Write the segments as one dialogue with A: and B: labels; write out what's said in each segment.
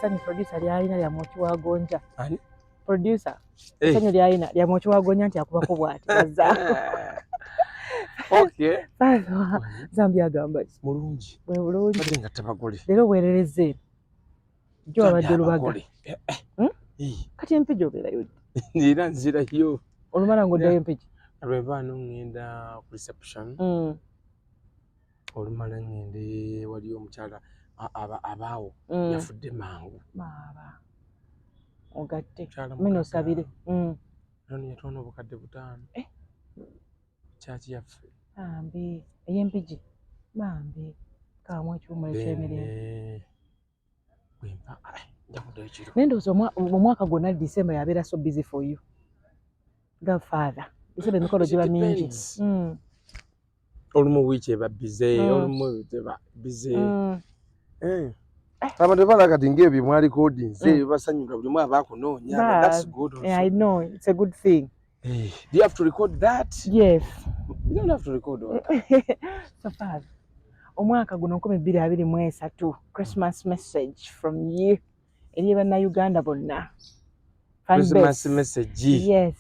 A: essanyu producer lyalina lya Moki wa Gonja.
B: Ani?
A: Producer. Essanyu lyalina lya Moki wa Gonja nti akubako bw'ati bazza.
B: Okay.
A: Zambia agamba
B: mulungi.
A: Bwe bulungi.
B: Badde nga tabagole.
A: Leero weerereze. Jo abadde Lubaga. Kati empiji obeerayo.
B: Era nzirayo.
A: Olumala ng'oddayo empiji.
B: Alwevaano ngenda ku reception. Olumala ngende wali omukyala abaawo yafudde mangu.
A: Baba. Ogatte. Mino sabire.
B: Nani yatona obukadde 5. Kyaki yaffe.
A: Bambi. Ey'empiji. Bambi. Kamwe ekyuma ekyemirembe.
B: Bwempa njakuddayo kiro.
A: Nendooza omwaka gwonna December yabeera so busy for you. Godfather. December emikolo giba mingi.
B: Olumu wiiki eba bize, olumu eba bize. Abantu balaga kati ng'ebyo mwaliko odinze basanyuka buli mwe abakunoonya. That's good also.
A: Yeah, I know. It's a good thing.
B: Do you have to record that?
A: Yes.
B: You don't have to record all that.
A: So far. Omwaka guno 2023 Christmas message from you. Eri bannayuganda bonna.
B: Christmas message.
A: Yes.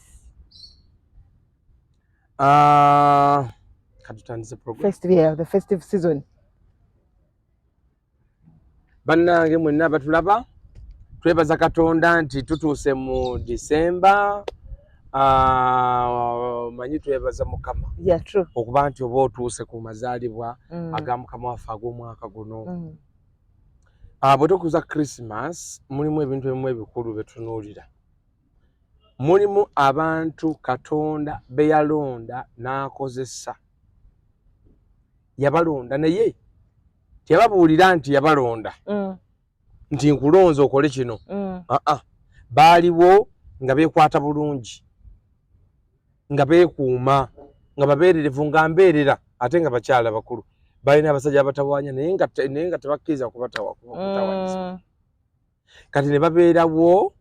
B: Katutandise program.
A: The festive season.
B: Bannange mwenna batulaba twebaza Katonda nti tutuuse mu December. Manyi twebaza Mukama.
A: Yeah, true.
B: Okuba nti oba otuuse ku mazaalibwa aga Mukama waffe ag'omwaka guno. Bwe tukuza Christmas mulimu ebintu ebimu ebikulu bye tunuulira. Mulimu abantu Katonda be yalonda n'akozesa. Yabalonda naye teyababuulira nti yabalonda. Nti nkulonze okole kino. Baaliwo nga beekwata bulungi. Nga beekuuma. Nga babeererevu nga mbeerera ate nga bakyala bakulu. Balina abasajja abatawaanya naye nga tebakkiriza kubatawaanyiza. Kati ne babeerawo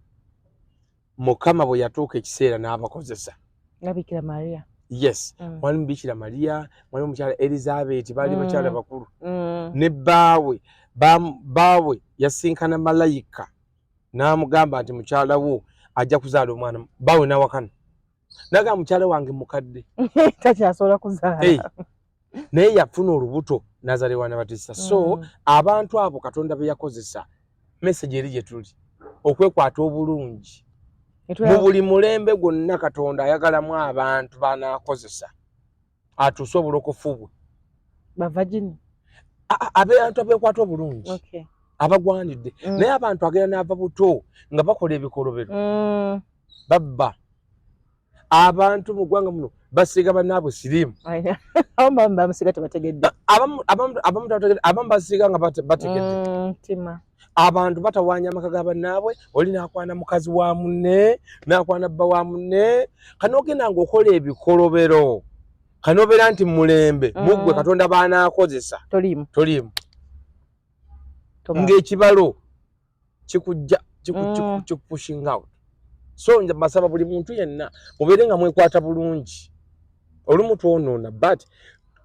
B: Mukama bwe yatuuka ekiseera n'abakozesa.
A: Nga Bikira Maria.
B: Yes. Mwalimu Bikira Maria, mwalimu mukyala Elizabeth baali bakyala bakulu. Ne baawe yasinkana malayika n'amugamba nti mukyala wo ajja kuzaala omwana. Baawe n'awakana. Naga mukyala wange mukadde.
A: Takyasobola kuzaala.
B: Naye yafuna olubuto n'azaalibwa n'abatisa. So abantu abo Katonda be yakozesa message eri gye tuli okwekwata obulungi. Mu buli mulembe gwonna Katonda ayagalamu abantu banaakozesa atuuse obulokofu bwe.
A: Bavagini.
B: Abantu abeekwata obulungi.
A: Okay.
B: Abagwanidde. Naye abantu agenda n'ava buto nga bakola ebikolobero. Babba. Abantu mu ggwanga muno basiga bannaabwe siriimu.
A: Abamu bamusiga tebategedde.
B: Abamu basiga nga bategedde.
A: Tima.
B: Abantu batawaanya amaka ga bannaabwe, oli n'akwana mukazi wa munne, n'akwana bba wa munne, kanoogenda ng'okola ebikolobero. Kanobeera nti mulembe, muggwe Katonda baanaakozesa. Toliimu. Ng'ekibalo kikujja pushing out. So nja basaba buli muntu yenna mubeere nga mwekwata bulungi. Olumu twonoona but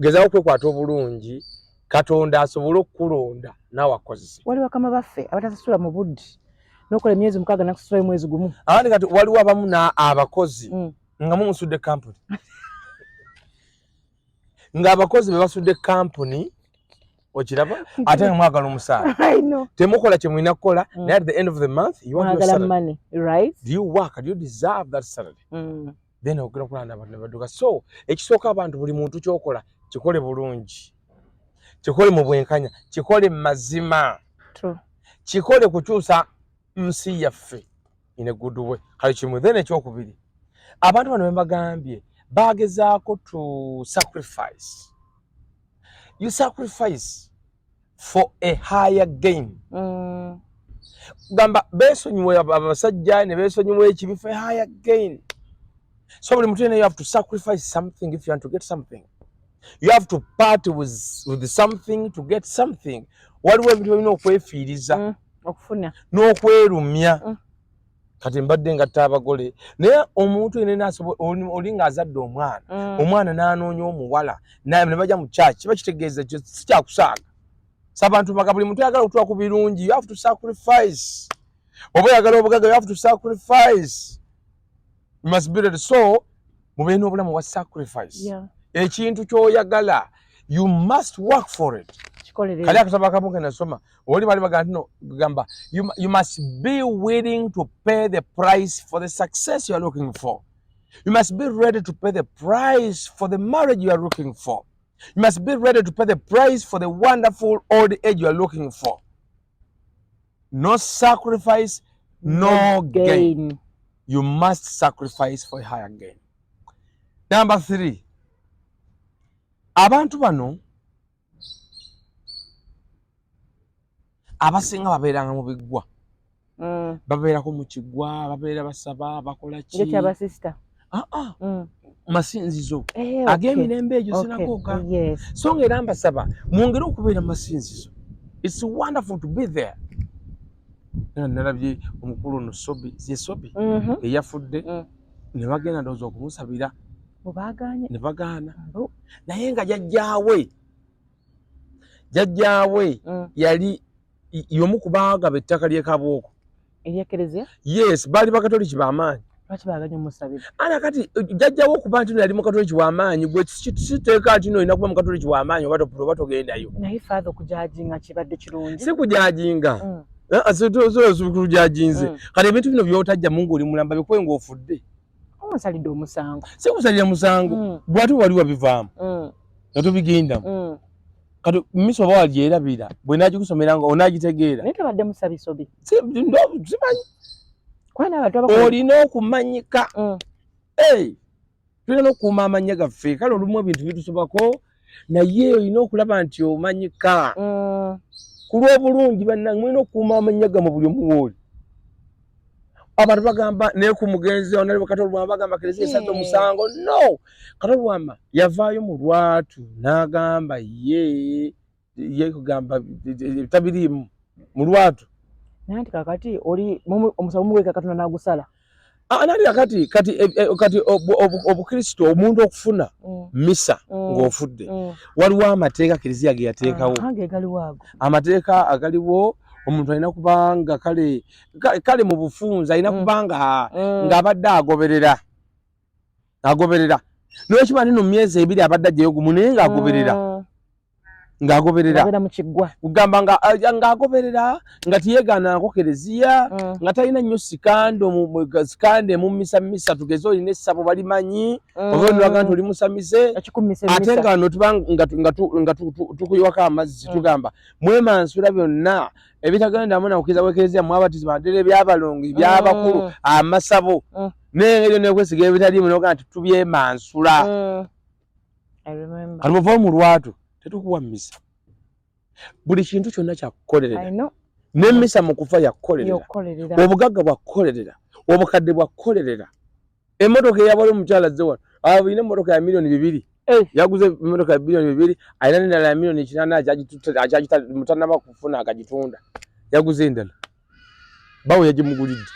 B: gezaawo kwekwata obulungi Katonda asobole okukulonda naawe akozese.
A: Waliwo bakama baffe abatasasula mu budde n'okola emyezi 6 nakusasula mwezi gumu.
B: Abandi kati waliwo abamu abakozi nga mumusudde kampuni. Nga abakozi be basudde kampuni okiraba ate nga mwagala omusaala. Temukola kye mulina kukola naye at the end of the month you want your salary.
A: Money, right?
B: Do you work? Do you deserve that salary? Then ogenda kulanda abantu ne baduka. So ekisooka abantu buli muntu kyokola kikole bulungi. Kikole mu bwenkanya, kikole mazima.
A: True.
B: Kikole kukyusa nsi yaffe in a good way. Kale kimu then ekyokubiri. Abantu bano bembagambye bagezaako to sacrifice. You sacrifice for a higher gain. Gamba besonyiwe abasajja ne besonyiwe ekibi for a higher gain. So buli muntu you have to sacrifice something if you want to get something. You have to part with something to get something. Waliwo ebintu byonna okwefiiriza
A: okufuna
B: n'okwerumya. Kati mbadde ngatta abagole naye omuntu yenna oli ng'azadde omwana n'anoonya omuwala naye ne bajja mu kyaki kiba kitegeeza ekyo si kyakusaaga. Sabantu baka buli muntu yagala okutuwa ku birungi. You have to sacrifice. Oba yagala obugaga, you have to sacrifice. You must be ready. So, mubeno obulamu wa sacrifice.
A: Yeah.
B: Ekintu ky'oyagala, you must work for it. Kali akasaba kamuke nasoma. Oli bali bagamba gamba, you must be willing to pay the price for the success you are looking for. You must be ready to pay the price for the marriage you are looking for. You must be ready to pay the price for the wonderful old age you are looking for. No sacrifice, no gain. You must sacrifice for a higher gain. Number 3. Abantu bano abasinga babeeranga mu biggwa. Babeerako mu kiggwa, babeera basaba, bakola ki?
A: Ngeti abasista.
B: Masinzizo. Ag'emirembe egyo sinagoga.
A: Yes.
B: So ng'era mbasaba, mwongere okubeera masinzizo. It's wonderful to be there. Nalabye omukulu ono Sobbi, ye Sobbi, eyafudde, ne bagenda ndowooza okumusabira. Ne bagaana. Naye nga jjajjaawe yali y'omu ku baagaba ettaka ly'e Kabooko.
A: Eryekerezya?
B: Yes, baali bakatoliki b'amaanyi.
A: Lwaki baaganya omusabira? Ana
B: kati jjajjaawo okuba nti yali mukatoliki w'amaanyi, gwe kiteeka nti olina kuba mukatoliki w'amaanyi oba togendayo.
A: Naye faatha okujajinga kibadde kirungi.
B: Si kujajinga. Kujajinze. Kati ebintu bino by'otajja mu ng'oli mulamba bikuwe ng'ofudde.
A: Omusalidde omusango.
B: Si kusalira musango. Bw'ate wali wabivaamu. Nga tobigendamu. Kati miso oba walyerabira bwe naagikusomera nga onaagitegeera.
A: Naye tebadde musabi Sobbi.
B: Simanyi. Olina okumanyika. Tulina n'okukuuma amannya gaffe. Kale olumu ebintu bitusobako naye olina okulaba nti omanyika. Ku lw'obulungi bannange mulina okukuuma amannya gammwe buli omu wooli. Abantu bagamba naye ku Mugenzi onali Kati Olwama bagamba Kereziya esaze omusango. No! Kati Olwama yavaayo mu lwatu n'agamba ye kugamba tabiriimu mu lwatu.
A: Naye nti kakati oli omusango mugweka Katonda n'agusala.
B: Nali kati Obukristo omuntu okufuna misa ng'ofudde. Waliwo amateeka Kereziya ge yateekawo. Amateeka agaliwo omuntu alina kubanga kale mu bufunze alina kubanga ng'abadde agoberera. N'ekiba nino mu myezi 2 abadde ajjayo gumu naye ng'agoberera. Kugamba ng'agoberera nga tiyeegaanako Kereziya nga talina nnyo sikande mu misa tugeze olina essabo balimanyi oba olaga nti oli musamise ate nga wano tuba nga tukuyiwako amazzi tugamba mwemansula byonna ebitagendamu nakukiza bwekereziya mwabatiza bandera ebyabalongo ebyabakulu amasabo n'engeri n'okwesiga ebitaliimu noga nti tubyemansula. Kati bw'ova mu lwatu tetukuwa misa. Buli kintu kyonna kyakukolerera. N'emmisa mu kufa yakukolerera. Obugagga bwakukolerera. Obukadde bwakukolerera. Emmotoka eyabala omukyala azze wano alina emmotoka ya $2,000,000. Yaguze emmotoka ya $2,000,000 alina n'endala ya $8,000,000 mutanaba kufuna akagitunda. Yaguze endala. Bawe yagimugulidde.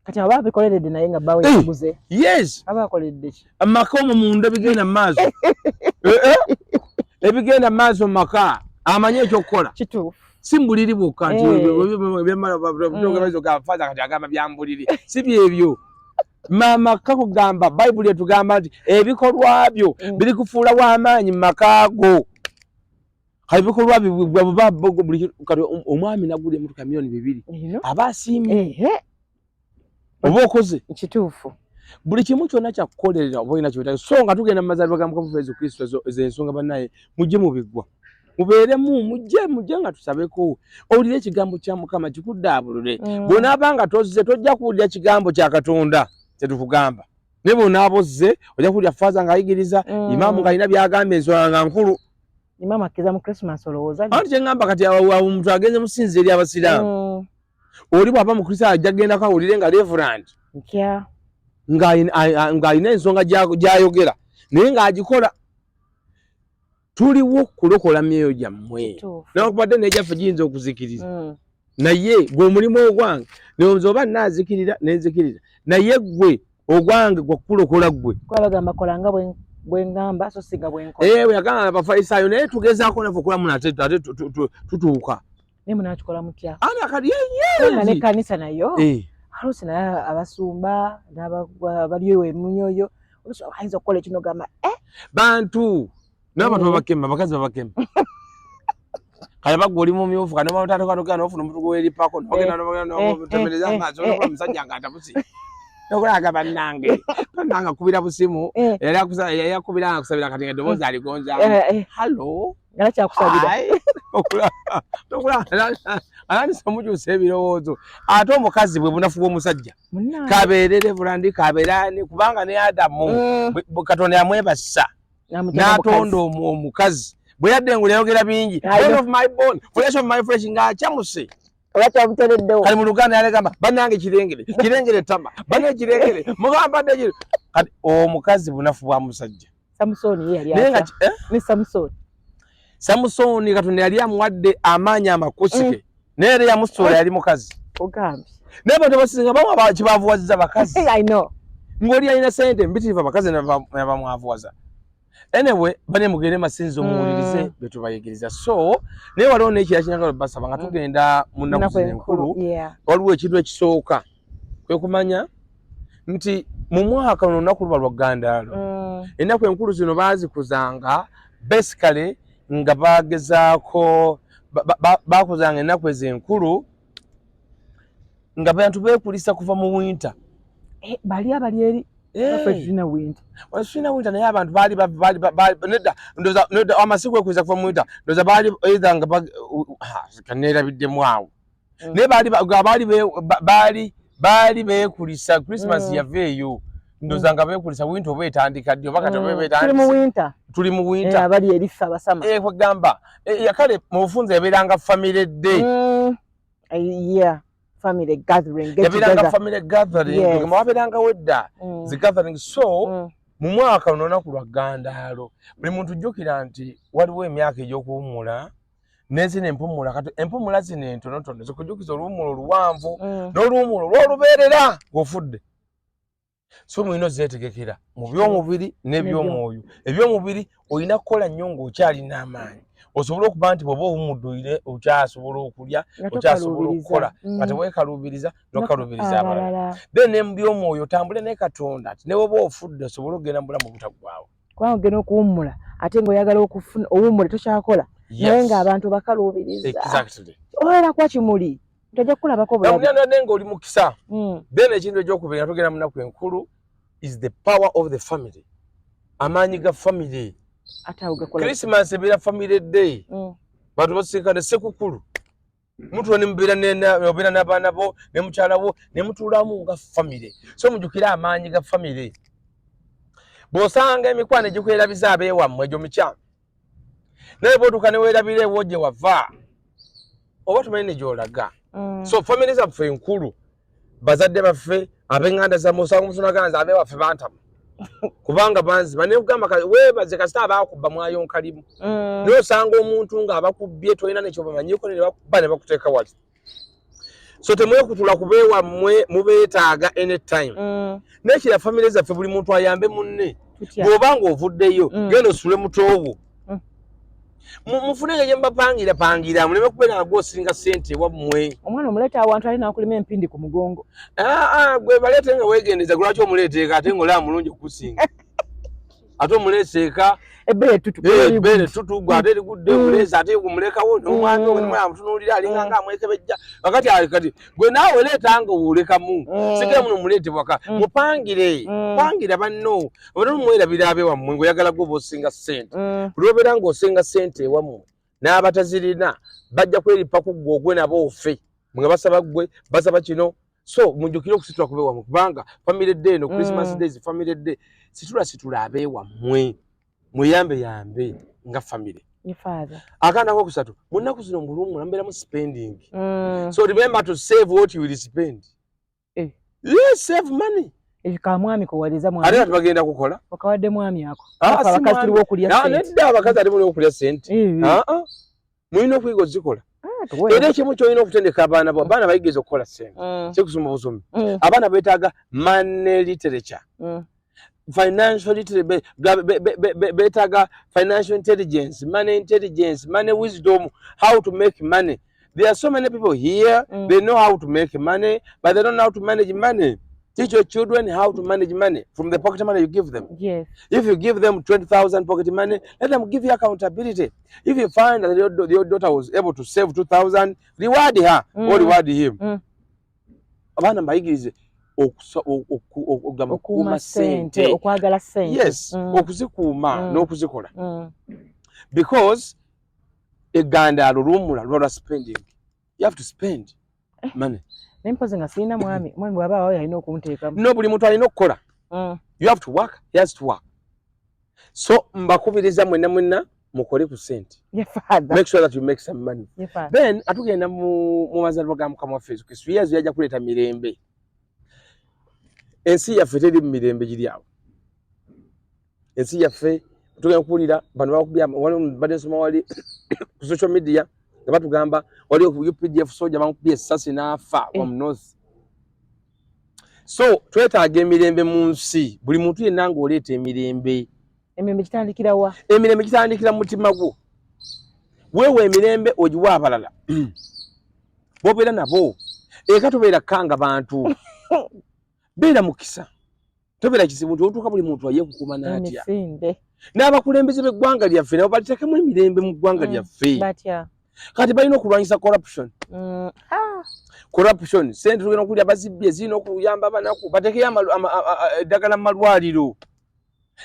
A: Kati aba abikoleredde naye nga bawe yaguze.
B: Yes.
A: Aba akoledde ki?
B: Amakomo munda bigenda maaso. Ebigenda maaso maka amanye ekyokukola.
A: Kituufu.
B: Simbuliri bwokka nti byamala gafaza kati agamba byambuliri. Si byebyo. Mama kakugamba Bayibuli etugamba nti ebikolwa byo biri kufuula w'amaanyi makaago. Kati bikolwa buli kati omwami nagula emmotoka $2,000,000 aba asiimye. Oba okoze.
A: Kituufu.
B: Buli kimu kyonna kyakukolerera oba olina kyotaka. So nga tugenda mu mazaalibwa ga Mukama Yesu Kristo ez'ensonga bannaye mujje mu biggwa. Mubeeremu mujje nga tusabeko. Owulire ekigambo kya Mukama kikuddaabulule. Bw'onaabanga tozze tojja kuwulira kigambo kya Katonda kyetukugamba. Naye bw'onaaba ozze ojja kuwulira faaza ng'ayigiriza, imaamu ng'alina by'agamba ensonga nga nkulu.
A: Imaamu akkiriza mu Christmas olowooza.
B: Anti kye ngamba kati omuntu agenze mu ssinza eri abasiraamu. Oli bw'ava mu Kristo ajja kugenda awulire nga Reverend. Ng'alina ensonga gy'ayogera naye ng'agikola. Tuliwo kulokola myoyo gyammwe. Newankubadde n'egyaffe giyinza okuzikiriza. Naye gwe omulimu ogwange nowooza oba nnaazikirira nenzikirira naye gwe ogwange gwa kulokola ggwe.
A: Kuba bagamba kola nga bwe bwengamba so singa bwenkola
B: we yagamba abafarisayo naye tugezaako naffe okulamu nate tutuuka
A: naye munakikola mutya
B: ana kali
A: nga ne kanisa nayo alusi naye abasumba n'abaliyo emunyoyo ayinza okukola ekino gamba
B: bantu n'abantu babakema bakazi babakema kale bagwa oli mumyufu kane batatokatokera n'ofuna omuntu gweripako nogendatemereza amaaso nokola omusajja nga atabusi nokulaga bannange akubira busimu yakubira nga kusabira kati eddoboozi aligonza hallo
A: nga kyakusabira
B: alandisa omukyusa ebirowoozo ate omukazi bwe bunafu bw'omusajja kabeerere bulandi kabeerani kubanga ne Adamu Katonda yamwebasa n'atonda omukazi bwe yadde ngulu yayogera bingi bone of my bone flesh of my flesh ng'akyamuse kali mu Luganda yalegamba bannange kirengere tama banne kirengere mugamba dde kati omukazi bunafu bwa musajja
A: Samusoni yali ni
B: Samusoni Katonda yali amuwadde amaanyi amakusike naye era yamusuula yali mukazi
A: ogambi
B: n'abantu abasinga bamwe kibavuwazizza bakazi
A: I know
B: ng'oli alina sente mbitirivu abakazi nabamwavuwaza anyway bane mugende masinzo muwulirize bye tubayigiriza so naye waliwo n'ekirala kinyagala basaba nga tugenda mu nnaku zino enkulu waliwo ekintu ekisooka kwe kumanya nti mu mwaka luno olunaku luba lwa Ggandaalo ennaku enkulu zino baazikuzanga basically nga bagezaako bakuzanga ennaku ezenkulu nga bantu beekulisa kuva mu winter
A: bali eri Fina winter
B: naye abantu baali nedda amasiku ekweza kuva mu winter ndoza baali either nga kaneerabiddemu awo naye baali beekulisa Christmas yaveeyo ndoza nga beekulisa winter oba etandika ddi oba kati oba betandika tuli mu winter
A: abali erifa abasama
B: kwegamba kale mu bufunze yabeeranga family day
A: family gathering
B: yabeeranga family gathering wabeeranga wedda zi gathering so mu mwaka luno olunaku lwa Ggandaalo buli muntu jjukira nti waliwo emyaka egy'okuwummula n'ezino empumula kati empumula zino entonotono zikujjukiza oluwummulo oluwanvu n'oluwummulo olw'olubeerera ng'ofudde so mulina ozeetegekera mu by'omubiri n'eby'omwoyo eby'omubiri olina kukola nnyo ng'okyalina amaanyi osobola okuba nti bw'oba owummudde okyasobola okulya okyasobola okukola kati weekaluubiriza n'okaluubiriza abalala then ne mu by'omwoyo otambule ne Katonda ati ne bw'oba ofudde osobole okugenda mu bulamu obutaggwaawo
A: kubanga ogenda okuwummula ate ng'oyagala okufuna owummule tokyakola naye ng'abantu bakaluubiriza obeera kwa kimuli tojja kukulabako
B: obulabi ng'oli mukisa then ekintu ekyokubiri nga tugenda mu nnaku enkulu is the power of the family amaanyi ga family Christmas ebeera family day bantu basinkana sekukulu mutuula ne mubeera n'abaana bo ne mukyala bo ne mutuulamu nga family so mujjukire amaanyi ga family bw'osanga emikwano egikwerabisa abeewammwe egyo mikyamu naye bw'otuuka ne weerabira ewo gye wava oba tumanyi ne gy'olaga so family zaffe enkulu bazadde baffe ab'eŋŋanda zammwe osanga omusunagana za abeewaffe bantamu kubanga banziba naye kugamba weebaze kasita abaakubba mwayonka-limu naye osanga omuntu ng'abakubbye tolina nekyo bamanyiiko ne bakubba ne bakuteeka wali so temwekutula kubeewammwe mubeetaaga anytime n'ekira family zaffe buli muntu ayambe munne bw'oba ng'ovuddeyo genda osule mutoowo mufunenge gye mubapangira muleme kubeera nga gw'osinga ssente wammwe
A: omwana omuleeta awantu alina akulima empindi ku mugongo
B: gwe baleete nga weegendeza lwaki omuleeteeka ate ng'olaba mulungi okusinga ate omuleeseeka ebbeere tutu gwe ate erigudde omuleesa ate gumulekawo n'omwami owe amutunuulira alinga nga amwekebejja kati gwe naawe leetanga owulekamu sigera muno muleetebwaka mupangire pangira banno obeera omwerabira abeewammwe ng'oyagala gwe oba osinga ssente buli obeera ng'osinga ssente ewammwe n'abatazirina bajja kweripaku gwe ogwe nabo ofe nga basaba gwe basaba kino so mujjukire okusitula kubeewammwe kubanga family day no Christmas days family day situla abeewammwe mweyambe nga family akanda kokusatu mu nnaku zino mulumu mbeeramu spending so remember to save what you will spend yes save money
A: ekamwami kowaliza mwami
B: ate tubagenda kukola
A: okawadde mwami ako abakazi tuliwo okulya sente
B: nedda abakazi ate muliwo okulya sente mulina okuyiga ozikola era ekimu kyolina okutendeka abaana bo abaana bayigiriza okukola sente kikusoma busomi abaana beetaaga money literature financial literacy, better financial intelligence, money wisdom, how to make money. There are so many people here, they know how to make money, but they don't know how to manage money. Teach your children how to manage money from the pocket money you give them.
A: Yes.
B: If you give them 20,000 pocket money, let them give you accountability. If you find that your daughter was able to save 2,000, reward her or reward him. Abana mbayigirize okuma sente,
A: okwagala sente.
B: Yes, okuzikuuma n'okuzikola. Because egandalo lumula lwa spending. You have to spend money.
A: Nempoze nga sina mwami bwaba wayo alina okunteeka.
B: No, buli muntu alina okukola. You have to work, he has to work. So mbakubiriza mwenna mukole ku sente.
A: Yeah, father.
B: Make sure that you make some money.
A: Yeah, father.
B: Then atugenda mu mazalibwa ga Mukama waffe Yesu Kristo yezu yajja kuleeta mirembe. Ensi yaffe teri mirembe giri awo. Ensi yaffe tugenda kuwulira bano bakubya wali badde nsoma wali ku social media nga batugamba wali ku UPDF soja bamukubye essasi n'afa from north. So twetaaga emirembe mu nsi buli muntu yenna ng'oleeta emirembe.
A: Emirembe kitandikira wa?
B: Emirembe kitandikira mu mutima gwo. Wewe emirembe ogiwa abalala. Bobeera nabo. Eka tobeera kanga bantu. Beera mukisa. Tobeera kisibu nti otuuka buli muntu ayekukuuma n'atya. N'abakulembeze b'eggwanga lyaffe nabo baliteekemu emirembe mu ggwanga lyaffe.
A: Batya.
B: Kati balina okulwanyisa corruption. Corruption. Sente tugenda okulya bazibbye zirina okuyamba abanaku. Bateekeyo eddagala mu malwaliro.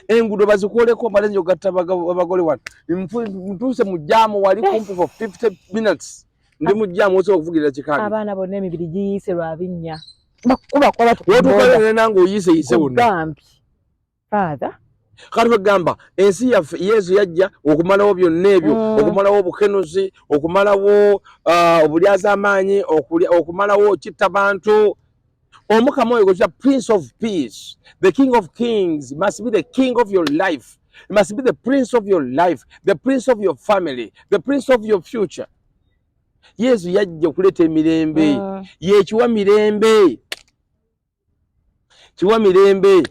B: Enguudo bazikoleko balenje ogatta abagole wano. Mutuuse mu jjaamu wali kumpi for 50 minutes. Ndi mu jjaamu osobola okuvugirira kikaali. Abaana
A: bonna emibiri giyise lwa binnya.
B: Bakuba kwa batu. Wotukolere nange oyise wonna.
A: Father.
B: Kati bagamba ensi yaffe Yesu yajja okumalawo byonna ebyo, okumalawo obukenuzi, okumalawo obulyazaamaanyi, okumalawo okitta bantu. Omukama oyo gwe Prince of Peace, the King of Kings, must be the King of your life. He must be the Prince of your life, the Prince of your family, the Prince of your future. Yesu yajja okuleeta emirembe, yekiwa mirembe. Kiwa mirembe.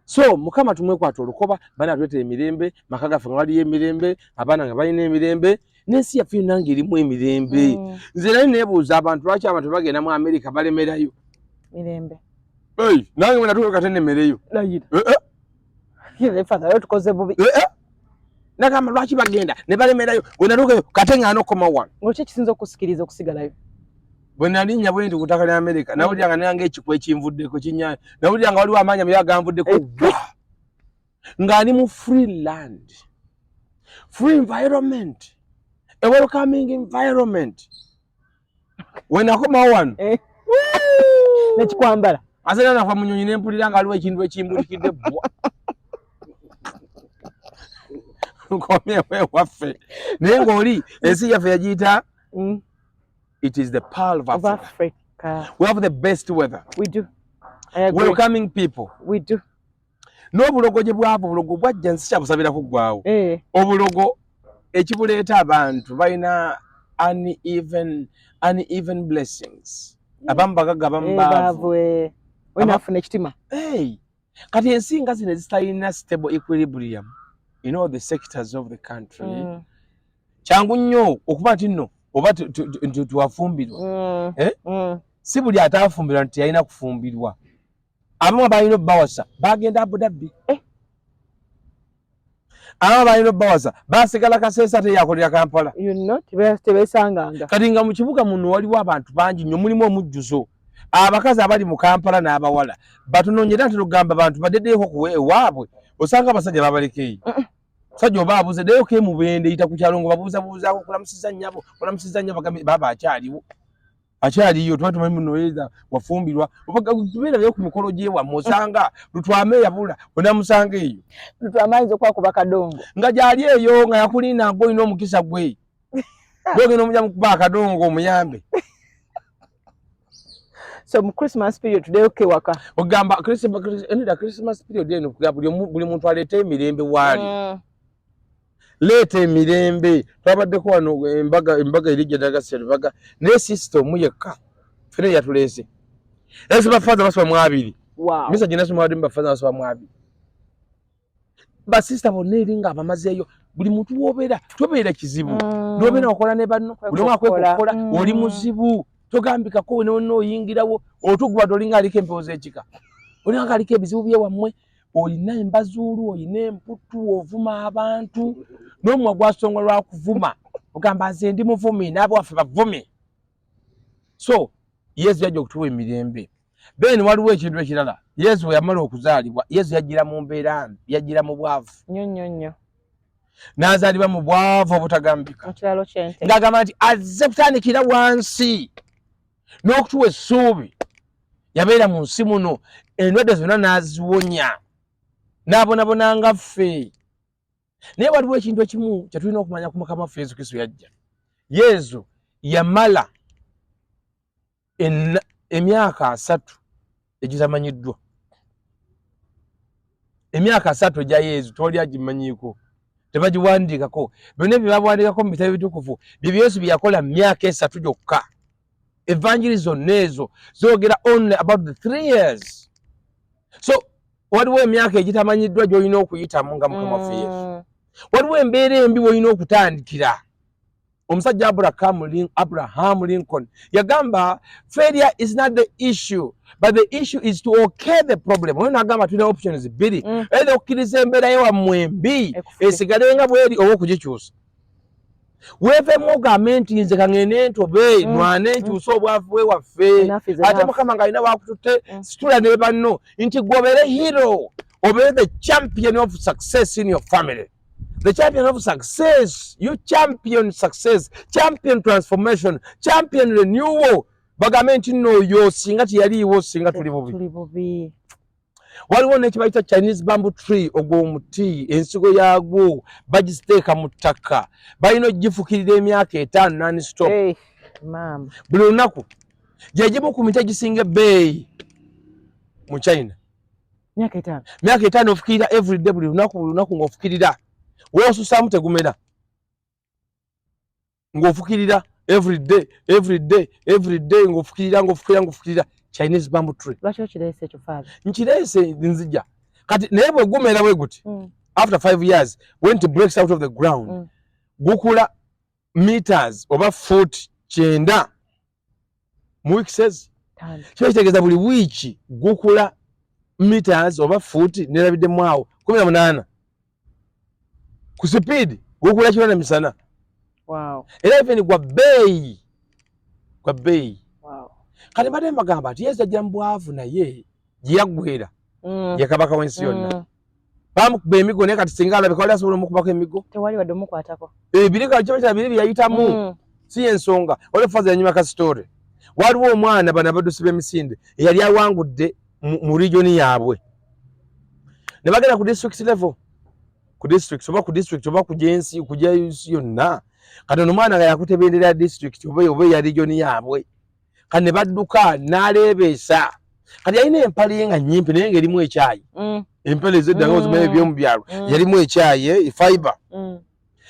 B: So Mukama tumwekwata olukoba bana atuleeta emirembe, maka gaffe nga waliyo emirembe, abaana nga balina emirembe, n'ensi yaffe nange erimu emirembe. Nze nali neebuuza abantu lwaki abantu bagenda mu Amerika balemerayo.
A: Mirembe.
B: Hey, nange mwe natuuka kate nnemereyo.
A: Layira. Yile father yo tukoze bubi.
B: Nagamba lwaki bagenda ne balemerayo. Bwe natuuka kate nga n'okoma wano.
A: Ng'oki ekisinza okusikiriza okusigalayo?
B: Bwe nalinnya bwe ndi ku ttaka lya Amerika nawulira nga nange ekikwa ekinvuddeko kinnya. Nawulira nga waliwo amaanyi amulya aganvuddeko. Nga ndi mu free land. Free environment. A welcoming environment. Bwe nakoma wano.
A: Nekikwambala.
B: Asera nafa munyonyi n'empulira nga waliwo ekintu ekimbulikidde bwa. Nkomye waffe. Naye ng'oli ensi yaffe yagiyita it is the pearl of Africa. We have the best weather.
A: We do. I agree.
B: Welcoming people.
A: We do.
B: N'obulogo gye bwava obulogo bwajja nsi kyabusabirako ggwawo. Obulogo ekibuleeta abantu balina uneven blessings. Abamu bagagga abamu baavu.
A: Wenafuna ekitima.
B: Kati ensi nga zino ezitalina stable equilibrium in all the sectors of the country. Kyangu nnyo okuba nti nno oba tuwafumbirwa. Si buli ataafumbirwa nti yalina kufumbirwa. Abamu abalina obbawasa bagenda Abu Dhabi. Abamu abalina obbawasa basigala Kaseesa teyakolera Kampala.
A: Tebeesanganga.
B: Kati nga mu kibuga muno waliwo abantu bangi nnyo mulimu omujjuzo. Abakazi abali mu Kampala n'abawala batunoonyera nti tugamba abantu baddeddeko ku ewaabwe osanga abasajja babalekeyo. Sajja oba abuze ddeyo ke mubende yita ku kyalo ngo babuuzabuuzaako kulamusiza nnyabo baba akyaliwo. Akyaliyo tuba tumanyi muno yeza wafumbirwa. Tubeera byo ku mikolo gy'ewammwe osanga lutwame yabula onamusanga eyo.
A: Lutwame ayinza okwakuba kadongo.
B: Nga gyali eyo nga yakulinda ng'olina omukisa gwe. Gwogenda omujja mu kuba akadongo omuyambe.
A: So mu Christmas period today waka.
B: Ogamba Christmas period eno buli muntu aleeta emirembe waali. Leeta emirembe. Twabaddeko wano embaga erijja Dagasi Lubaga ne system yekka. Fene yatuleese. Ese bafaza basoma mu abiri.
A: Wow.
B: Misa jina soma mu bafaza basoma mu abiri. ba sister bonna eringa abamazeeyo buli muntu wobeera tobeera kizibu nobeera okola ne banno buli omu akwekokola oli muzibu togambikako nooyingirawo otuguba tolinga aliko empewo z'ekika olinga aliko ebizibu byewammwe olina embazuulu olina emputu ovuma abantu n'omumwa gwasonga lwakuvuma ogamba nze ndi muvumi n'abo waffe bavumi so yesu yajja okutuwa emirembe bene waliwo ekintu ekirala yesu yamala okuzaalibwa yesu yajjira mu mbeera mbi yajjira mu bwavu
A: nnyo
B: n'azaalibwa mu bwavu obutagambika ng'agamba nti azze kutandikira wansi n'okutuwa essuubi yabeera mu nsi muno endwadde zonna n'aziwonya n'abonabonanga ffe naye waliwo ekintu ekimu kye tulina okumanya ku mukama waffe yesu kristo yajja yesu yamala emyaka 3 egitamanyiddwa emyaka 3 egya yesu toli agimanyiiko tebagiwandiikako byonna bye bawandiikako mu bitabo ebitukuvu bye yesu bye yakola mu myaka 3 gyokka evanjiri zonna ezo zoogera only about the 3 years so waliwo emyaka egitamanyiddwa gy'olina okuyitamu nga mukama waffe yesu waliwo embeera embi w'olina okutandikira omusajja Abraham Lincoln yagamba failure is not the issue but the issue is to okay the problem oyo nagamba tulina options bbiri either okkiriza embeera yewammwe embi esigale nga bweri oba okugikyusa weeveemu ogambe nti nze kaŋŋende ntobe nwane nkyuse obwavu bwe waffe ate mukama ng'alina wakututte situla ne banno nti gwobeere hero obeere the champion of success in your family. The champion of success, you champion success, champion transformation, champion renewal. Bagamenti no yo singa tiyaliwo singa tuli bubi. Waliwo nekibayita Chinese bamboo tree ogwo omuti ensigo yagwo bagiteeka mu ttaka balina ogifukirira emyaka 5 non stop.
A: Mama.
B: Buli lunaku gyegimu ku miti egisinga ebbeeyi mu China.
A: Myaka 5.
B: Myaka 5 ofukirira everyday buli lunaku ng'ofukirira. Wosusamu tegumera ng'ofukirira every day ng'ofukirira Chinese bamboo tree.
A: Lwaki okirese ekyo father?
B: Nkirese nzija kati naye bwe gumera bwe guti after 5 years when it breaks out of the ground gukula meters oba foot 9 mu week says kyo kitegeeza buli wiiki gukula meters oba foot nerabiddemu awo 18 ku speed gukula kiro na misana.
A: Wow.
B: Era even gwa bei
A: wow.
B: Kati mbadde mbagamba ati Yesu ajja mu bwavu naye gyeyaggwera ye kabaka w'ensi yonna bamukuba emigo naye kati singa alabika wali asobola omukubako emigo
A: tewali wadde omukwatako
B: ebirika kyo biri byayitamu si ensonga wali faza yanyuma ka story waliwo omwana bana badusi b'emisinde eyali awangudde mu region yaabwe ne bagenda ku district level ku district oba ku jensi kujja yonna kati omwana nga yakutebenderera district oba ya region yaabwe kati ne badduka n'aleebeesa kati yalina empale ye nga nnyimpi naye ng'erimu ekyayi empale ez'edda nga ozimanyi eby'omu byalo yalimu ekyayi fiber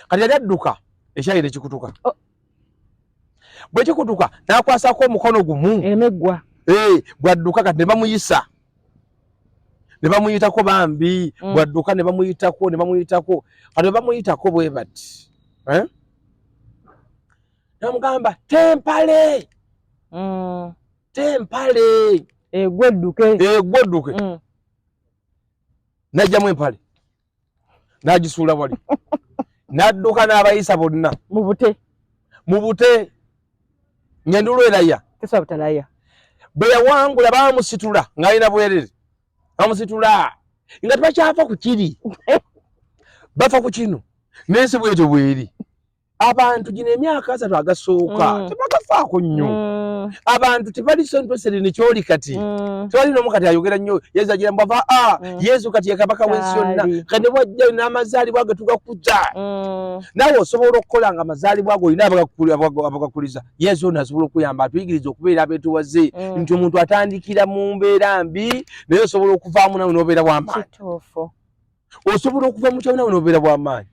B: kati yali adduka ekyayi ne kikutuka bwe kikutuka n'akwasako omukono gumu
A: emeggwa
B: bwadduka kati ne bamuyisa ne bamuyitako bambi bwadduka ne bamuyitako kati bamuyitako bwe bati namugamba tempale egwedduke najjamu empale n'agisuula wali n'adduka n'abayisa bonna mu bute ngendulu eraya bwe yawangula baamusitula ng'alina bwerere bamusitula nga tebakyafa ku kiri bafa ku kino n'ensi bwetyo bweri abantu gino emyaka 3 agasooka tebagafaako nnyo abantu tebali sentroseri nekyoli kati tewali n'omu kati ayogera nnyo Yesu agira mbava Yesu kati ye kabaka w'ensi yonna kati ne bwajja n'amazaalibwa ge tugakuza nawe osobola okukola nga amazaalibwa ago olina abagakuliza Yesu ono asobola okuyamba atuyigiriza okubeera abeetowaze nti omuntu atandikira mu mbeera mbi naye osobola okuvaamu nawe n'obeera w'amaanyi osobola okuva mu kyalo nawe n'obeera bw'amaanyi.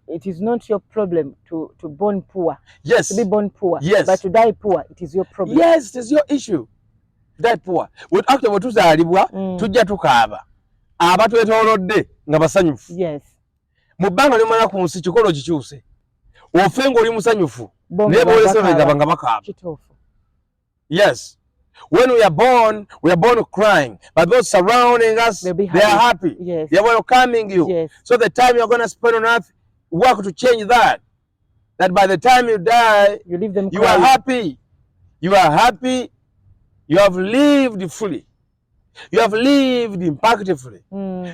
A: It is not your problem to born poor.
B: Yes.
A: To be born poor.
B: Yes.
A: But to die poor, it is your problem.
B: Yes, it is your issue. Die poor. After bwe tuzaalibwa tujja tukaaba abatwetoolodde nga basanyufu.
A: Yes.
B: Mu bbanga ly'omala ku nsi kikolo kikyuse. Ofe ng'oli musanyufu naye b'olese bagaba nga bakaaba. Yes. When we are born crying, but those surrounding us, they are happy.
A: Yes.
B: They are welcoming you.
A: Yes.
B: So the time you're going to spend on earth, work to change that. That by the time you die,
A: you leave them.
B: You are happy. You are happy. You have lived fully. You have lived impactfully.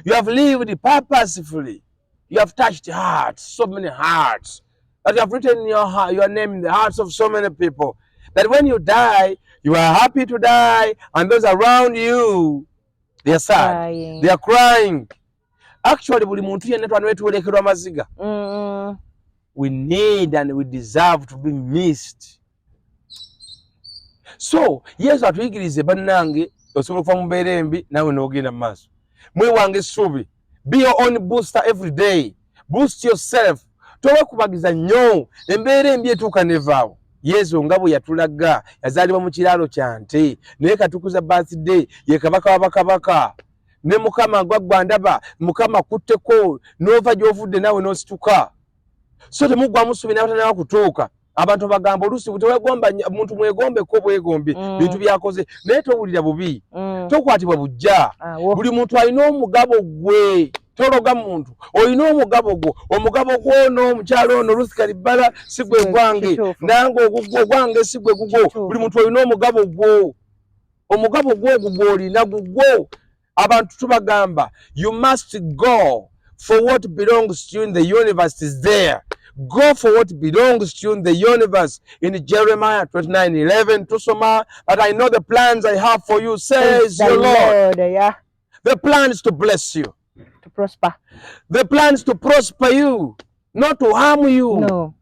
B: You have lived purposefully. You have touched hearts, so many hearts. That you have written your name in the hearts of so many people. That when you die, you are happy to die, and those around you, they are sad.
A: Crying.
B: They are crying. Actually, buli muntu yenna twanwetuulekerwa amaziga. We need and we deserve to be missed. So, Yesu atuyigirize bannange osobola okuva mu mbeera embi nawe n'ogenda mu maaso. Mwewange essuubi. Be your own booster every day. Boost yourself. Towekubagiza nnyo embeera embi etuuka nevaawo. Yesu nga bwe yatulaga yazaalibwa mu kiraalo kya nte naye katukuza birthday ye kabaka w'abakabaka ne Mukama gwaggwa ndaba Mukama kutteko n'ova gy'ovudde nawe n'osituka. So temuggwamu ssuubi n'abatanaaba kutuuka. Abantu bagamba oluusi tewegomba muntu mwegombeko bwegombi bintu byakoze naye towulira bubi tokwatibwa bujja. Buli muntu alina omugabo gwe. Tologa muntu olina omugabo gwo. Omugabo gwono omukyalo ono Ruth Kalibala si gwe gwange nange ogugwo gwange si gwe gugwo. Buli muntu olina omugabo gwo. Omugabo gwo gw'olina gugwo. Abantu tubagamba you must go for what belongs to you in the universe is there. Go for what belongs to you in the universe. In Jeremiah 29:11 tusoma, but I know the plans I have for you, says the Lord.
A: Yeah.
B: The plan is to bless you.
A: To prosper.
B: The plan is to prosper you, not to harm you.
A: No.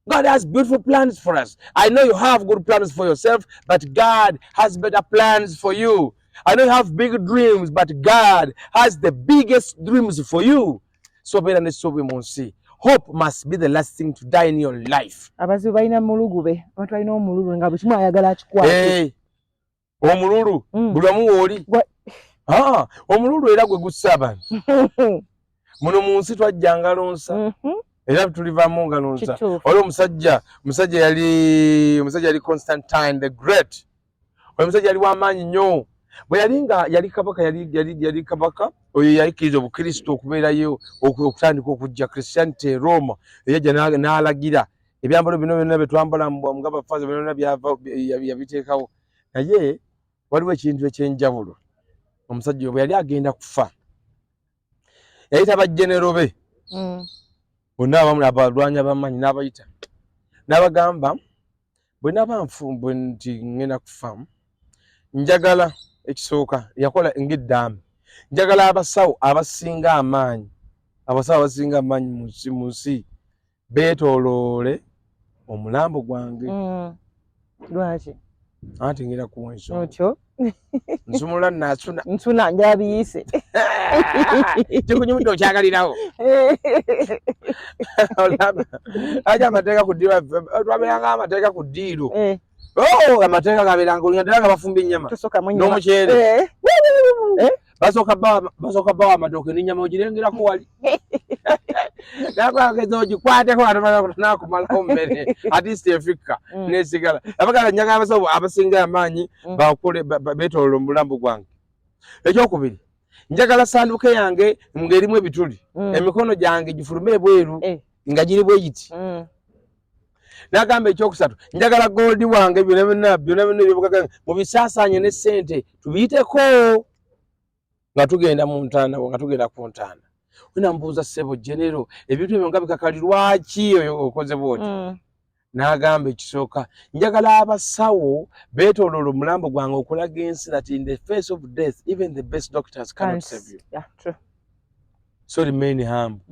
B: God has beautiful plans for us. I know you have good plans for yourself, but God has better plans for you. I know you have big dreams, but God has the biggest dreams for you. So better than so we must see. Hope must be the last thing to die in your life.
A: Abazi balina mulugube. Abantu balina omululu nga bwe kimu ayagala akikwate.
B: Omululu bulamu wooli. Omululu era gwe gussa abantu. Muno mu nsi twajjanga lonsa. Era tulivaamu nga lonsa. Olwo omusajja yali Constantine the Great. Oyo omusajja yali w'amaanyi nnyo. Bwe yali kabaka oyo yayikkiriza obukristo okubeerayo okutandika okujja Christianity e Roma eyajja n'alagira ebyambalo bino byonna betwambala nga bafaaza byonna yabiteekawo. Naye waliwo ekintu ekyenjawulo. Omusajja bwe yali agenda kufa yayita bajjenero be bonna abalwanyi ab'amaanyi n'abayita n'abagamba bwe naba nfumbe nti ngenda kufa njagala ekisooka yakola ng'eddaame njagala abasawo abasinga amaanyi mu nsi beetooloole omulambo gwange.
A: Lwaki?
B: Anti ngenda kuwa ensonga. Otyo? Nsumula nasuna.
A: Nsuna njabiyise.
B: Tikunyumidde okyagalirawo. Olaba. Aja amateeka ku ddiiro. Twabeeranga amateeka ku ddiiro. Amateeka gabeeranga olunya ddala nga bafumba ennyama. N'omuceere. Basooka bawa amatooke n'ennyama ogirengerako wali. Nakwageza ogikwateko nakumalawo mmere at least efikka nesigala. Abagala njagala abasawo abasinga amaanyi bakole beetoolola omulambo gwange. Ekyokubiri njagala sanduke yange ng'erimu ebituli emikono gyange gifulume ebweru nga giri bwe giti. N'agamba ekyokusatu njagala goldi wange byonna by'obugaga mubisaasaanye ne ssente tubiyiteko nga tugenda mu ntaana nga tugenda ku ntaana. Nambuuza ssebo genero ebintu ebyo nga bikakalirwaki oyo okoze bw'oti. N'agamba ekisooka njagala abasawo beetooloola omulambo gwange okulaga ensi that in the face of death even the best doctors cannot save you.
A: Yeah, true.
B: So remain humble.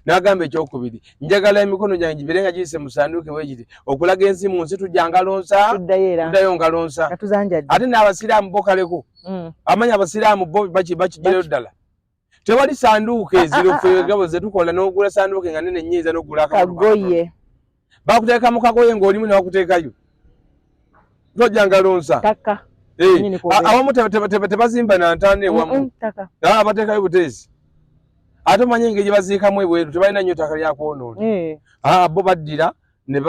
B: N'agamba ekyokubiri njagala emikono gyange gibeere nga giyise mu sanduuke bwe giti okulaga ensi mu nsi tujjanga lonsa tuddayo nga lonsa. Ate n'abasiraamu bo kaleko amanyi abasiraamu bo bakigirayo ddala. Tewali sanduuke ezirofegabo ze tukola n'ogula sanduuke nga nene nnyinza n'ogula
A: kagoye.
B: Bakuteeka mu kagoye ng'olimu ne bakuteekayo. Tojjanga lonsa. abamu tebazimba na ntaana ewamu abateekayo buteesi ate omanye engeri gye baziikamu ebweru tebalina nnyo ttaka lya kwonoona bo baddira ne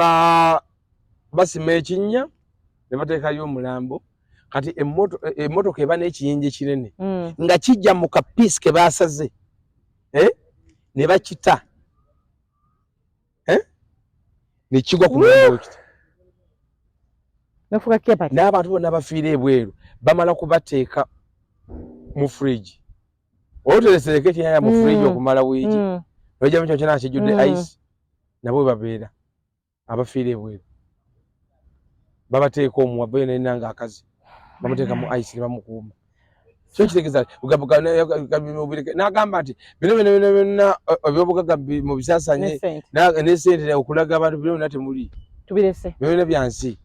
B: basima ekinnya ne bateekayo omulambo kati emmotoka eba n'ekiyinja kinene nga kijja mu kapiisi ke baasaze ne bakita ne kigwa ku mulambo wekita n'abantu bonna bafiira ebweru bamala kubateeka mu fridge oteresereka ekyaya mu fridge okumala wiiki nojjamu kino kyona kijjudde ice nabo babeera abafiira ebweru babateeka omuwabe nena ng'akazi bamuteeka mu ice ne bamukuuma kyo kitegeeza n'agamba nti bino byonna ebyobugagga mu bisaasanye n'esente okulaga abantu bino byonna temuli
A: tubirese
B: byonna byansi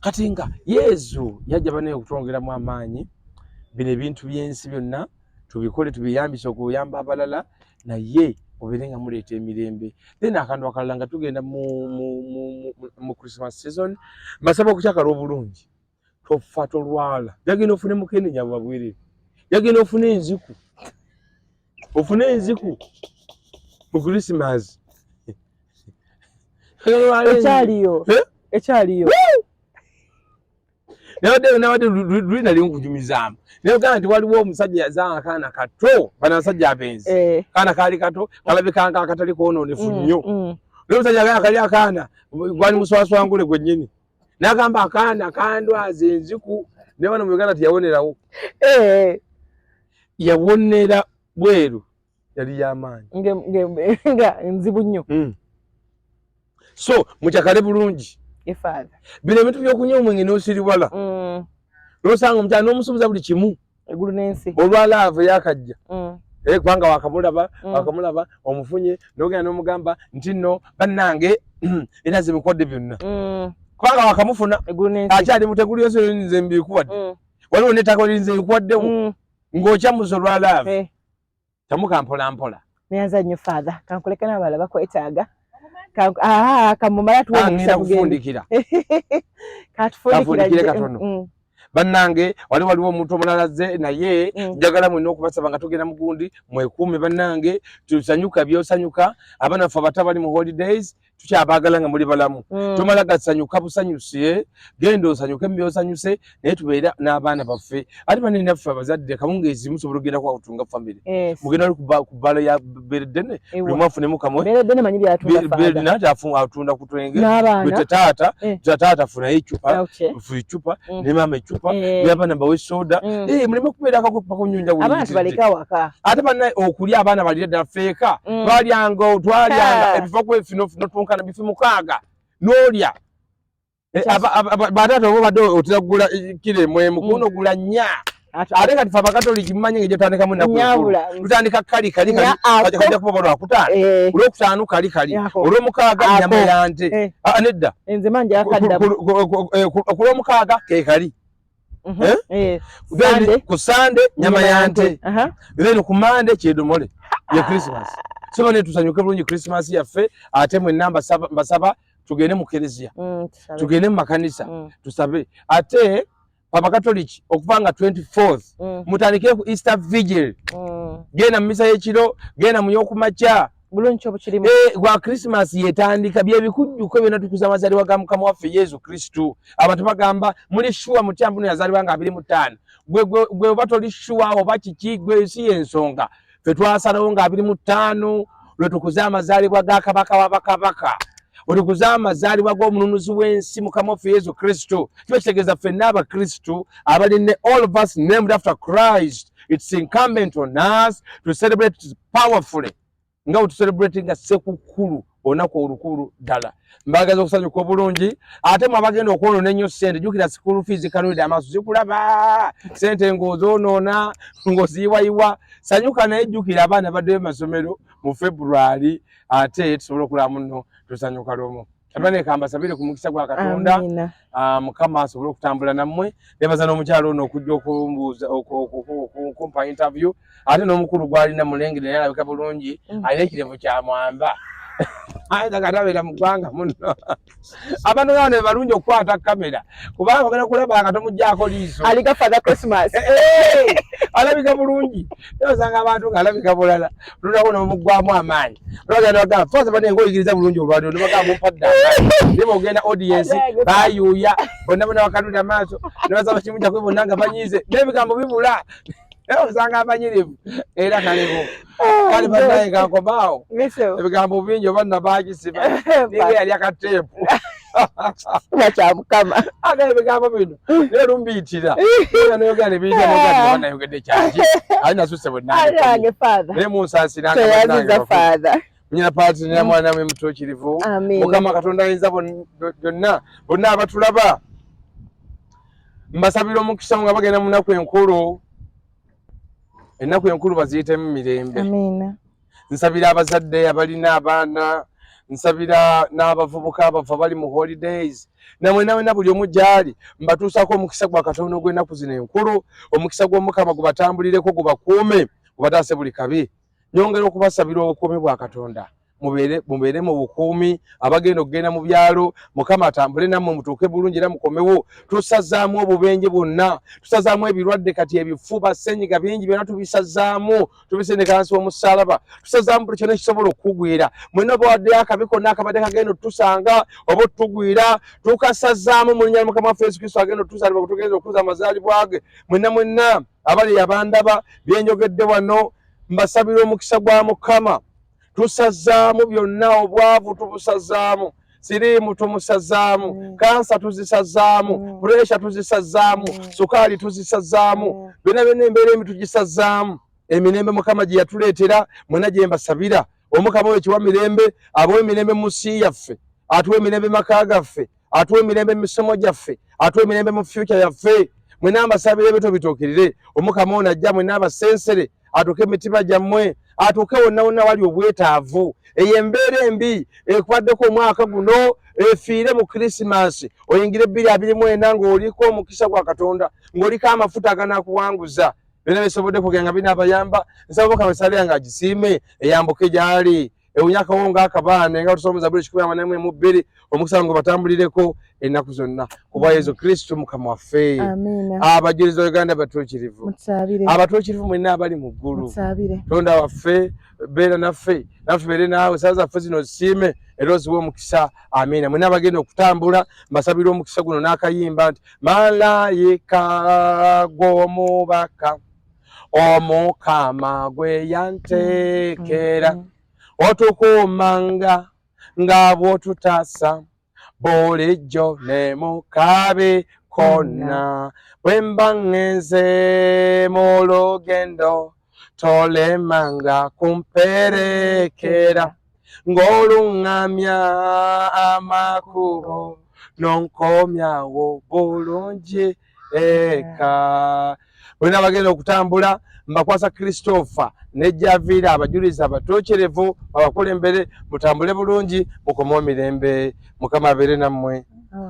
B: kati nga Yesu yajja banaye okutwongeramu amaanyi bino ebintu by'ensi byonna tubikole tubiyambise okuyamba abalala naye obeere nga muleeta emirembe then akantu akalala nga tugenda mu Christmas season mbasaba okukyakala obulungi tofa tolwala yagenda ofune mukenenya bwabwerere yagenda ofune enziku mu Christmas
A: ekyaliyo
B: nawadde lwina linkujumizamu naye nti waliwo omusajja yazanga akaana kato bana basajja abenzi kaana kaali kato kalabikanga akatali kwononefu nnyo naye omusajja agamba kali akaana gwali muswaswangule gwennyini n'agamba akaana kandwaza enziku naye bano mu Uganda tiyawonerawo yawonera bweru yali y'amaanyi
A: nga nzibu nnyo
B: so mukyakale bulungi bino ebintu by'okunywa omwenge n'osiribala n'osanga omukyala n'omusuubiza buli kimu
A: eggulu n'ensi
B: olwalaava yakajja kubanga wakamulaba omufunye n'ogenda n'omugamba nti nno bannange era ze bikodde byonna kubanga wakamufuna akyali mutegulu yose nze mbikuwadde waliwo n'ettaka linze bikuwaddewo ng'okyamuza olwalaava tamuka mpolampola
A: neyanza nnyo faatha kankuleka n'abalala bakwetaaga kamumala
B: kufundikira katufundikire katono bannange waliwo omuntu omulala azze naye njagala mwenna okubasaba nga tugenda mugundi mwekuume bannange tusanyuka byosanyuka abaana baffe abato bali mu holidays tukyabaagala nga muli balamu tomala gasanyuka busanyuse genda osanyuke byosanyuse naye tubeera n'abaana baffe ate banene naffe abazadde kamungeezi musobola ogenda kutunga famire mugenda ku bbalo ya beredene buli mwafunemu kamwe nati atunda ku twenge taata afunayo ecupa ne maama ecupa n'abaana bawe soda muleme kubeera akakunyunja ate bannaye okulya abaana balira ddala feeka twalyanga ebifa kwefino tunkana bifi mukaaga n'olya bataata oba badde otera kugula kiro emu mukuno ogula 4 ate kati fe abakatoliki mumanyi ng'egyo tutandikamu ennaku tutandika kali kajja kuba olwakutaano olwokutaano kali olwomukaaga nyama ya nte nedda ku lwomukaaga ke kali ku sande nyama ya nte then ku mande kyedomole ye Christmas so bane tusanyuke bulungi Christmas yaffe ate mwenna mbasaba tugende mu kereziya tugende mu makanisa tusabe ate abakatoliki okuvanga 24th mutandikire ku Easter Vigil genda mu misa y'ekiro genda mu y'okumakya
A: bulungi obukirimu
B: gwa Christmas yetandika byebikujjuko byonna tukuza amazaalibwa ga Mukama waffe Yesu Kristo abantu bagamba muli shuwa mutyambu yazaalibwa nga 25 gwe oba toli shuwa oba kiki gwe si ensonga ffe twasalawo nga 25 lwe tukuza amazaalibwa ga kabaka wabakabaka olikuza amazaalibwa g'omununuzi w'ensi Mukama waffe Yesu Kristo kiba kitegeeza ffenna abakristo abaline all of us named after Christ it's incumbent on us to celebrate powerfully nga utucelebratinga sekukulu onaku olukulu ddala mbagaza okusanyuka obulungi ate mwabagenda okwonona ennyo ssente jjukira school fees kanulide amaaso zikulaba ssente ng'ozoonoona ng'oziyiwayiwa sanyuka naye jjukira abaana baddeyo masomero mu February ate tusobole okulaba muno tusanyuka lumu abane kambasabire ku mukisa gwa Katonda Mukama asobole okutambula nammwe nebaza n'omukyalo ono okujja okumbuuza okumpa interview ate n'omukulu gwalina mulengere naye alabika bulungi alina ekirevu kya mwamba Aida katabera mu ggwanga muno. Abantu bano balungi okukwata kamera kubanga bagenda kulaba nga tomujjaako liiso.
A: Aliga Father Christmas.
B: Alabika bulungi. Osanga abantu ng'alabika bulala. Lunaku n'omuggwamu amaanyi. Olwagenda bagamba foozi bane ng'oyigiriza bulungi olwaliro ne bagamba ompadde amaanyi. Niba ogenda audience baayuuya bonna bakalunda maaso ne basaba kimujja kwe bonna nga banyiize n'ebigambo bibula. Osanga abanyirivu era kaleko. Kale banaye gankobaawo. Ebigambo bingi oba nabagisiba. Ninge yali akateepu.
A: Wacha mukama.
B: Aga ebigambo bino. Leero mbiitira. Nayogera ne biita n'ogamba banayogedde kyaki. Alina susse bonna.
A: Alange Father.
B: Ne munsaasira nga
A: bannange Father.
B: Nyina paati ne mwana we mutookirivu. Mukama Katonda ayinza byonna bonna abatulaba. Mbasabira omukisa nga bagenda mu nnaku enkulu. Ennaku enkulu baziyitemu mirembe.
A: Amina.
B: Nsabira abazadde abalina abaana, nsabira n'abavubuka abava bali mu holidays. Namwe na buli omu gyali mbatuusako omukisa gwa Katonda ogw'ennaku zino enkulu, omukisa gw'Omukama gubatambulireko gubakuume, gubataase buli kabi. Nyongera okubasabira obukuumi bwa Katonda. Mubeere mu bukuumi, abagenda mu byalo, Mukama atambule nammwe mutuuke bulungi era mukomewo. Tusazaamu obubenje bwonna, tusazaamu ebirwadde kati ebifuba, ssenyiga bingi byonna tubisazaamu, tubisendeka wansi w'omusaalaba. Tusazaamu buli kyonna kisobola okugwira. Mwenna bawaddeyo akabi konna akabadde kagenda otusanga oba otugwira, tukasazaamu mu linnya lya Mukama waffe Yesu Kristo agenda otusalibwa tugenda okuza amazaalibwa ge. Mwenna abali abandaba byenjogedde wano mbasabira omukisa gwa Mukama. Tusazaamu byonna obwavu tubusazaamu, siriimu tumusazaamu, kansa tuzisazaamu, puresha tuzisazaamu, sukaali tuzisazaamu, byonna embeera embi tugisazaamu. Emirembe Mukama gye yatuleetera mwenna gye mbasabira. Omukama we kiwa mirembe, abawe emirembe mu nsi yaffe, atuwe emirembe maka gaffe, atuwe emirembe mu misomo gyaffe, atuwe emirembe mu future yaffe. Mwenna mbasabira ebyo bituukirire. Omukama ono ajja mwenna abasensere, atuuke emitima gyammwe, atuuke wonna wali obwetaavu. Eyo embeera embi ekubaddeko omwaka guno efiire mu Krismasi, oyingire 2024 ng'oliko omukisa gwa Katonda, ng'oliko amafuta aganakuwanguza. Byonna bisobodde kugenda binaabayamba. Nsaba Mukama esala yange agisiime eyambuke gy'ali. Ewunyakawo ng'akabaana nga tusoma Zaburi 142 omukisa ngo batambulireko ennaku zonna. Kubwa Yesu Kristo Mukama waffe.
A: Amina.
B: Abajuliza Uganda batuukirivu.
A: Mutsabire.
B: Abatuukirivu mwenna abali mu ggulu.
A: Mutsabire.
B: Tonda waffe beera naffe beere naawe saa zaffe zino zisiime era oziwe omukisa. Amina. Mwenna abagenda okutambula mbasabira omukisa guno n'akayimba nti malayika gw'omubaka Omukama gwe yanteekera otukuumanga nga bw'otutaasa bulijjo ne mukabe konna. Bwe mba ngenze mu lugendo tolemanga kumperekera, ng'oluŋŋamya amakubo n'onkomyawo bulungi eka. Bwena bagenda okutambula mbakwasa Christopher ne Javira abajuliza abatuukirivu abakulembere, mutambule bulungi mukomewo mirembe. Mukama abeere nammwe.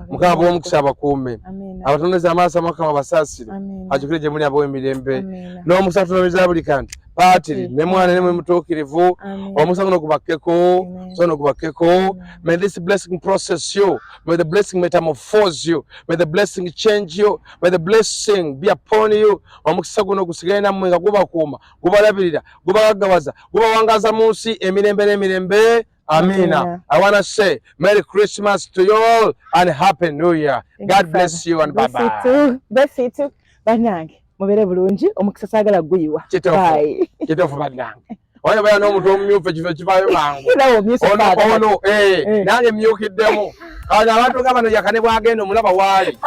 B: Mukama bw'omukisa abakuume, abatondeze amaaso Mukama basaasire, ajjukire gye muli abawe emirembe n'omukisa tunomeza buli kantu. Paatiri ne mwana ne mwe mutuukirivu omukisa guno gubakkeko, sono gubakkeko. May this blessing process you, may the blessing metamorphose you, may the blessing change you, may the blessing be upon you. Omukisa guno gusigale nammwe nga gubakuuma, gubalabirira, gubagaggawaza, gubawangaza mu nsi emirembe n'emirembe. Amina. I want to say Merry Christmas to you all and Happy New Year. God bless you and bye-bye.
A: Bless you too. Bannange, mubeere bulungi, omukisa saagala guyiwa.
B: Bye. Kitofu bannange. Oyo baya n'omuntu omumyufu ekifo kivaayo mangu. Ono nange myukiddemu. Abantu nga bano yakane bwagenda omulaba waali.